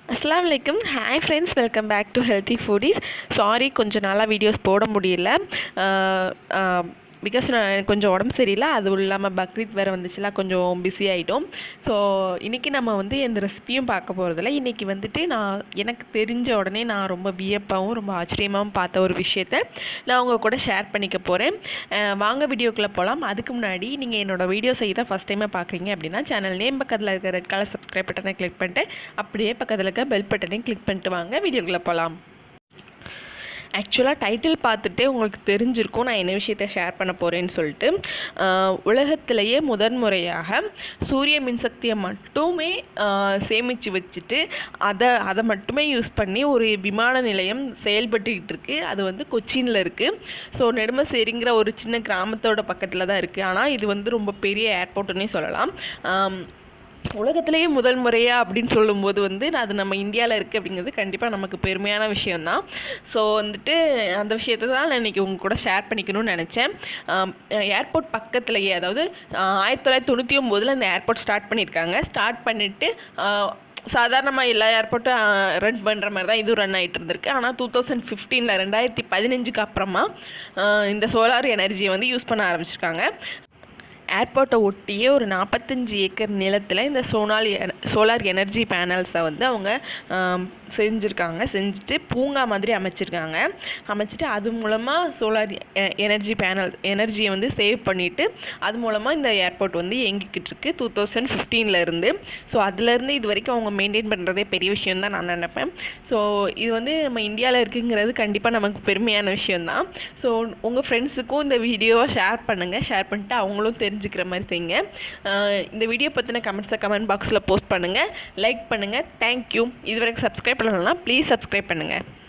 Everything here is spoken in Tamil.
अस्सलाम वालेकुम hi friends welcome back to healthy foodies sorry கொஞ்சம் நாளாக வீடியோஸ் போட முடியல பிகாஸ் நான் கொஞ்சம் உடம்பு சரியில்லை அதுவும் இல்லாமல் பக்ரீத் வேறு வந்துச்சுல கொஞ்சம் பிஸி ஆகிட்டோம் ஸோ இன்றைக்கி நம்ம வந்து எந்த ரெசிபியும் பார்க்க போகிறதில்ல இன்றைக்கி வந்துட்டு நான் எனக்கு தெரிஞ்ச உடனே நான் ரொம்ப வியப்பாகவும் ரொம்ப ஆச்சரியமாகவும் பார்த்த ஒரு விஷயத்தை நான் உங்கள் கூட ஷேர் பண்ணிக்க போகிறேன் வாங்க வீடியோக்குள்ளே போகலாம் அதுக்கு முன்னாடி நீங்கள் என்னோடய வீடியோஸை தான் ஃபஸ்ட் டைமாக பார்க்குறீங்க அப்படின்னா சேனல் நேம் பக்கத்தில் இருக்க ரெட் கலர் சப்ஸ்கிரைப் பட்டனை கிளிக் பண்ணிட்டு அப்படியே பக்கத்தில் இருக்க பெல் பட்டனையும் கிளிக் பண்ணிட்டு வாங்க வீடியோக்குள்ளே போகலாம் ஆக்சுவலாக டைட்டில் பார்த்துட்டே உங்களுக்கு தெரிஞ்சிருக்கும் நான் என்ன விஷயத்தை ஷேர் பண்ண போகிறேன்னு சொல்லிட்டு உலகத்திலேயே முதன்முறையாக சூரிய மின்சக்தியை மட்டுமே சேமித்து வச்சுட்டு அதை மட்டுமே யூஸ் பண்ணி ஒரு விமான நிலையம் செயல்பட்டுக்கிட்டு இருக்குது அது வந்து கொச்சினில் இருக்குது ஸோ நெடுமசேரிங்கிற ஒரு சின்ன கிராமத்தோட பக்கத்தில் தான் இருக்குது ஆனால் இது வந்து ரொம்ப பெரிய ஏர்போர்ட்டுன்னே சொல்லலாம் உலகத்திலேயே முதல் முறையாக அப்படின்னு சொல்லும்போது வந்து அது நம்ம இந்தியாவில் இருக்குது அப்படிங்கிறது கண்டிப்பாக நமக்கு பெருமையான விஷயந்தான் ஸோ வந்துட்டு அந்த விஷயத்தை தான் நான் இன்றைக்கி உங்கள் கூட ஷேர் பண்ணிக்கணும்னு நினச்சேன் ஏர்போர்ட் பக்கத்துலேயே அதாவது 1999 இந்த ஏர்போர்ட் ஸ்டார்ட் பண்ணியிருக்காங்க ஸ்டார்ட் பண்ணிவிட்டு சாதாரணமாக எல்லா ஏர்போர்ட்டும் ரன் பண்ணுற மாதிரி தான் இதுவும் ரன் ஆகிட்டு இருந்திருக்கு ஆனால் 2015 2015 அப்புறமா இந்த சோலார் எனர்ஜியை வந்து யூஸ் பண்ண ஆரம்பிச்சிருக்காங்க ஏர்போர்ட்டை ஒட்டியே ஒரு 45 ஏக்கர் நிலத்தில் இந்த சோலார் எனர்ஜி பேனல்ஸை வந்து அவங்க செஞ்சுட்டு பூங்கா மாதிரி அமைச்சிட்டு அது மூலமாக சோலார் எனர்ஜியை வந்து சேவ் பண்ணிவிட்டு அது மூலமாக இந்த ஏர்போர்ட் வந்து இயங்கிக்கிட்டு இருக்கு 2015 இருந்து ஸோ அதுலேருந்து இது வரைக்கும் அவங்க மெயின்டைன் பண்ணுறதே பெரிய விஷயம் தான் நான் நினைப்பேன் ஸோ இது வந்து நம்ம இந்தியாவில் இருக்குங்கிறது கண்டிப்பாக நமக்கு பெருமையான விஷயந்தான் ஸோ உங்கள் ஃப்ரெண்ட்ஸுக்கும் இந்த வீடியோவை ஷேர் பண்ணிட்டு அவங்களும் தெரிஞ்சுக்கிற மாதிரி செய்யுங்க இந்த வீடியோ பற்றின கமெண்ட்ஸை கமெண்ட் பாக்ஸில் போஸ்ட் பண்ணுங்கள் லைக் பண்ணுங்கள் தேங்க்யூ இது வரைக்கும் சப்ஸ்கிரைப் பண்ணலாம் ப்ளீஸ் சப்ஸ்கிரைப் பண்ணுங்கள்